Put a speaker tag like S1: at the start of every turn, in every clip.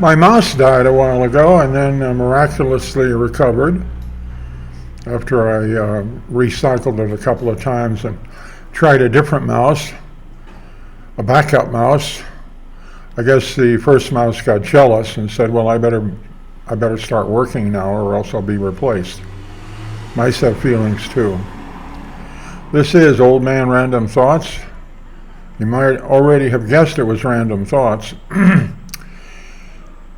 S1: My mouse died a while ago and then miraculously recovered after I recycled it a couple of times and tried a different mouse, a backup mouse. I guess the first mouse got jealous and said, well, I better start working now or else I'll be replaced. Mice have feelings too. This is Old Man Random Thoughts. You might already have guessed it was random thoughts.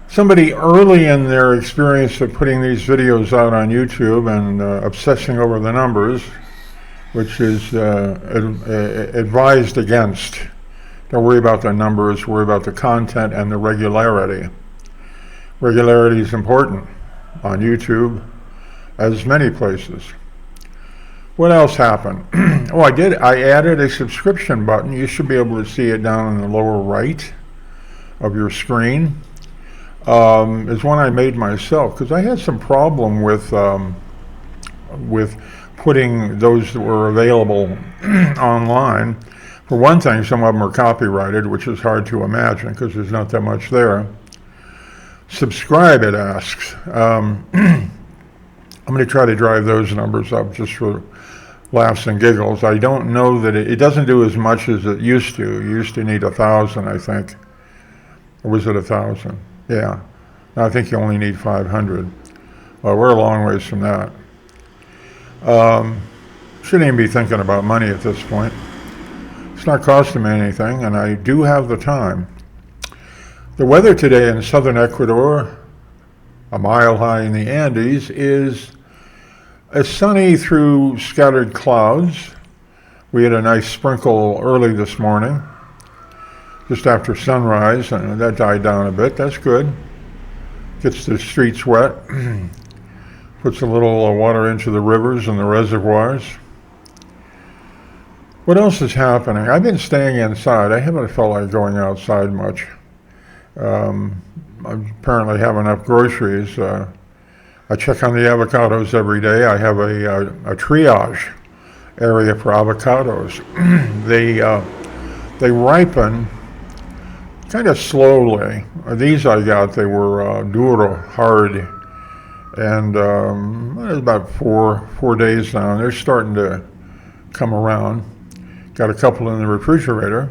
S1: Somebody early in their experience of putting these videos out on YouTube and obsessing over the numbers, which is advised against. Don't worry about the numbers, worry about the content and the regularity. Regularity is important on YouTube, as many places. What else happened? I added a subscription button. You should be able to see it down in the lower right of your screen. Is one I made myself because I had some problem with putting those that were available online. For one thing, some of them are copyrighted, which is hard to imagine because there's not that much there. Subscribe, it asks. I'm going to try to drive those numbers up just for laughs and giggles. I don't know that it doesn't do as much as it used to. You used to need 1,000, I think. Or was it 1,000? Yeah. I think you only need 500. Well, we're a long ways from that. Shouldn't even be thinking about money at this point. It's not costing me anything, and I do have the time. The weather today in southern Ecuador, a mile high in the Andes, is sunny through scattered clouds. We had a nice sprinkle early this morning, just after sunrise, and that died down a bit. That's good. Gets the streets wet, puts a little water into the rivers and the reservoirs. What else is happening? I've been staying inside. I haven't felt like going outside much. I apparently have enough groceries. I check on the avocados every day. I have a triage area for avocados. They ripen kind of slowly. These I got, they were duro, hard, and it was about four days now, and they're starting to come around. Got a couple in the refrigerator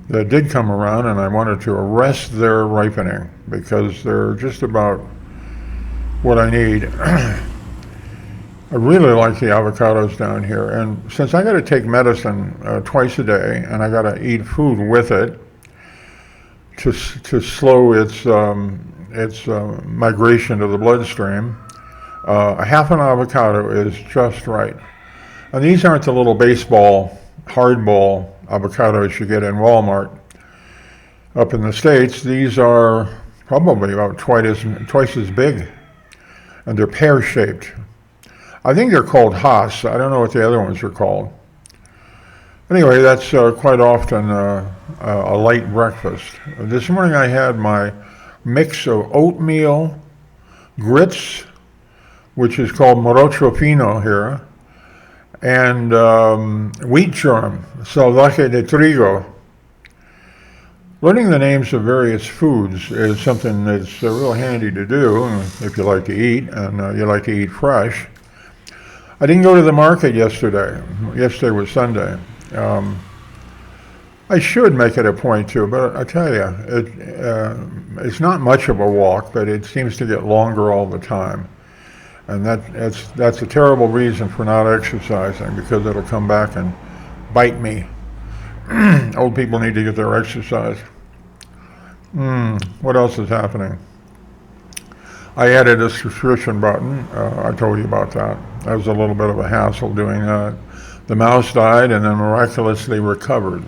S1: that did come around, and I wanted to arrest their ripening because they're just about what I need. I really like the avocados down here, and since I got to take medicine twice a day, and I got to eat food with it to slow its migration to the bloodstream, a half an avocado is just right. And these aren't the little baseball, hardball avocados you get in Walmart. Up in the States, these are probably about twice as big, and they're pear-shaped. I think they're called Haas. I don't know what the other ones are called. Anyway, that's quite often a light breakfast. This morning I had my mix of oatmeal, grits, which is called morocho fino here, and wheat germ, salvaje de trigo. Learning the names of various foods is something that's real handy to do if you like to eat, and you like to eat fresh. I didn't go to the market yesterday. Yesterday was Sunday. I should make it a point to, but I tell you, it's not much of a walk, but it seems to get longer all the time. And that's a terrible reason for not exercising, because it'll come back and bite me. Old people need to get their exercise. What else is happening? I added a subscription button. I told you about that. That was a little bit of a hassle doing that. The mouse died and then miraculously recovered.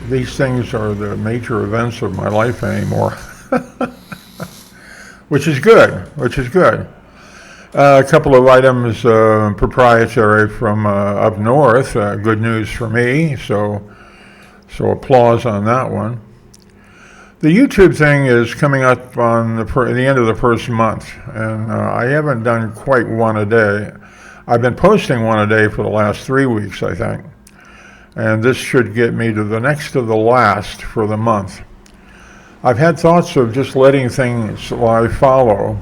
S1: These things are the major events of my life anymore. Which is good. A couple of items proprietary from up north. Good news for me, so applause on that one. The YouTube thing is coming up on the end of the first month, and I haven't done quite one a day. I've been posting one a day for the last 3 weeks, I think, and this should get me to the next to the last for the month. I've had thoughts of just letting things lie follow.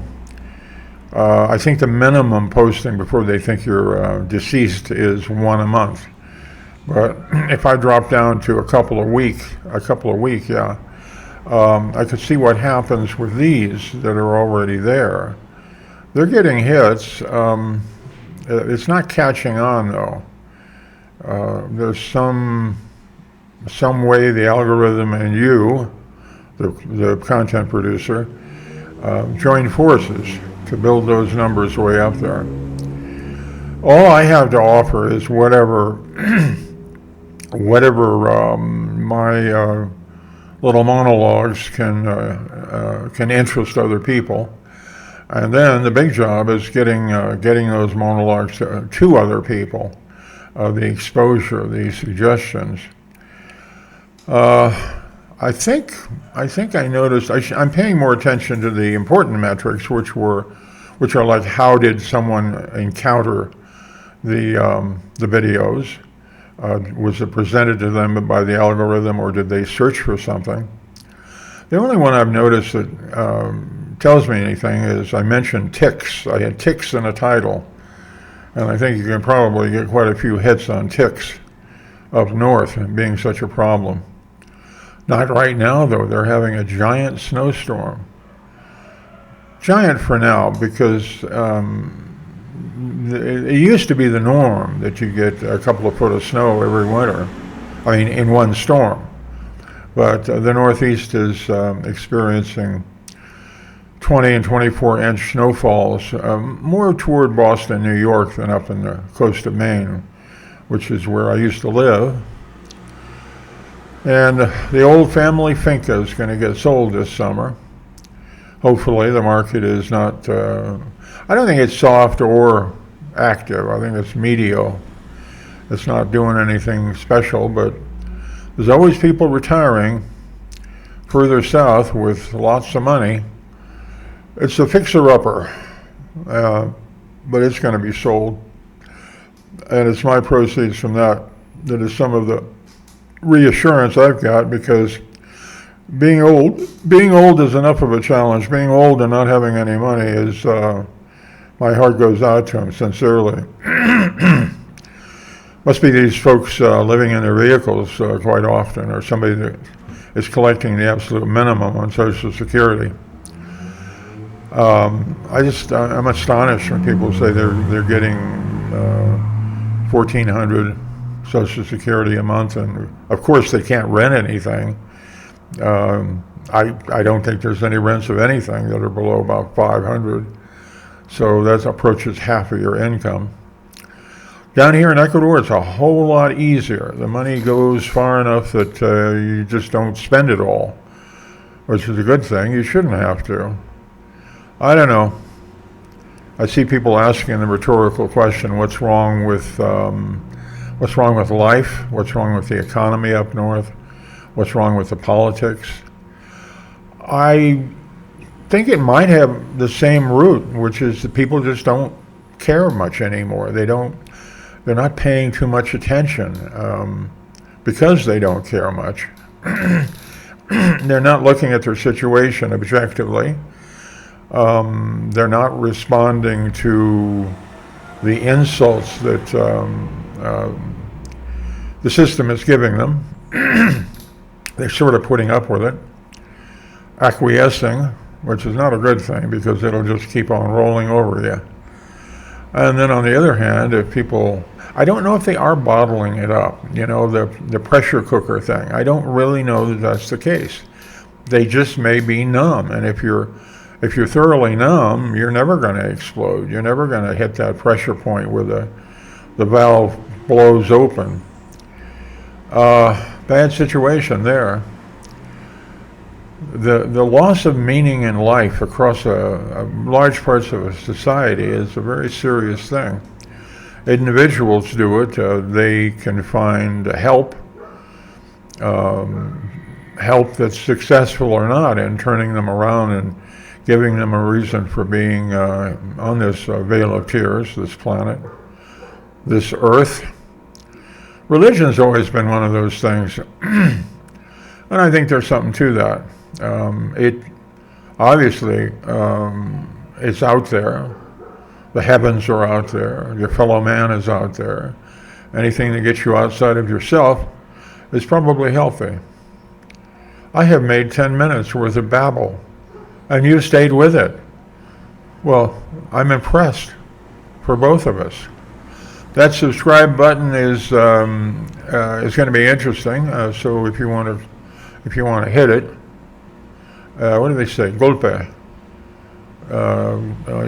S1: I think the minimum posting before they think you're deceased is one a month. But if I drop down to a couple a week, yeah, I could see what happens with these that are already there. They're getting hits. It's not catching on though. There's some way the algorithm and you, the content producer, join forces to build those numbers way up there. All I have to offer is whatever my little monologues can interest other people, and then the big job is getting those monologues to other people, the exposure, the suggestions. I think I noticed I'm paying more attention to the important metrics, which are like how did someone encounter the videos? Was it presented to them by the algorithm, or did they search for something? The only one I've noticed that tells me anything is I mentioned ticks. I had ticks in a title, and I think you can probably get quite a few hits on ticks up north being such a problem. Not right now, though. They're having a giant snowstorm. Giant for now, because it used to be the norm that you get a couple of foot of snow every winter. I mean, in one storm. But the Northeast is experiencing 20 and 24-inch snowfalls, more toward Boston, New York, than up in the coast of Maine, which is where I used to live. And the old family finca is going to get sold this summer. Hopefully the market is not, I don't think it's soft or active. I think it's medial. It's not doing anything special, but there's always people retiring further south with lots of money. It's a fixer-upper, but it's going to be sold. And it's my proceeds from that is some of the reassurance I've got, because being old is enough of a challenge. Being old and not having any money is, my heart goes out to them sincerely. Must be these folks living in their vehicles quite often, or somebody that is collecting the absolute minimum on Social Security. I'm astonished when people say they're getting $1,400 Social Security a month, and of course they can't rent anything. I don't think there's any rents of anything that are below about $500, so that approaches half of your income. Down here in Ecuador, it's a whole lot easier. The money goes far enough that you just don't spend it all, which is a good thing. You shouldn't have to. I don't know. I see people asking the rhetorical question, what's wrong with life? What's wrong with the economy up north? What's wrong with the politics? I think it might have the same root, which is that people just don't care much anymore. They're not paying too much attention because they don't care much. They're not looking at their situation objectively. They're not responding to the insults that the system is giving them. They're sort of putting up with it, acquiescing, which is not a good thing because it'll just keep on rolling over you. And then on the other hand, if people, I don't know if they are bottling it up, the pressure cooker thing. I don't really know that that's the case. They just may be numb, and if you're thoroughly numb, you're never going to explode. You're never going to hit that pressure point where the valve blows open. Bad situation there. The loss of meaning in life across a large parts of a society is a very serious thing. Individuals do it. They can find help that's successful or not in turning them around and giving them a reason for being on this Vale of Tears, this planet, this earth. Religion's always been one of those things, and I think there's something to that. It obviously it's out there. The heavens are out there. Your fellow man is out there. Anything that gets you outside of yourself is probably healthy. I have made 10 minutes worth of babble, and you stayed with it. Well, I'm impressed for both of us. That subscribe button is going to be interesting. So if you want to hit it, what do they say? Golpe.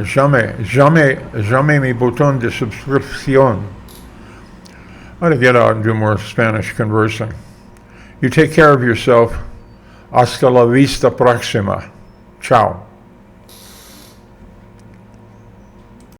S1: Jamais mi bouton de suscripción. I ought to get out and do more Spanish conversing. You take care of yourself. Hasta la vista próxima. Ciao.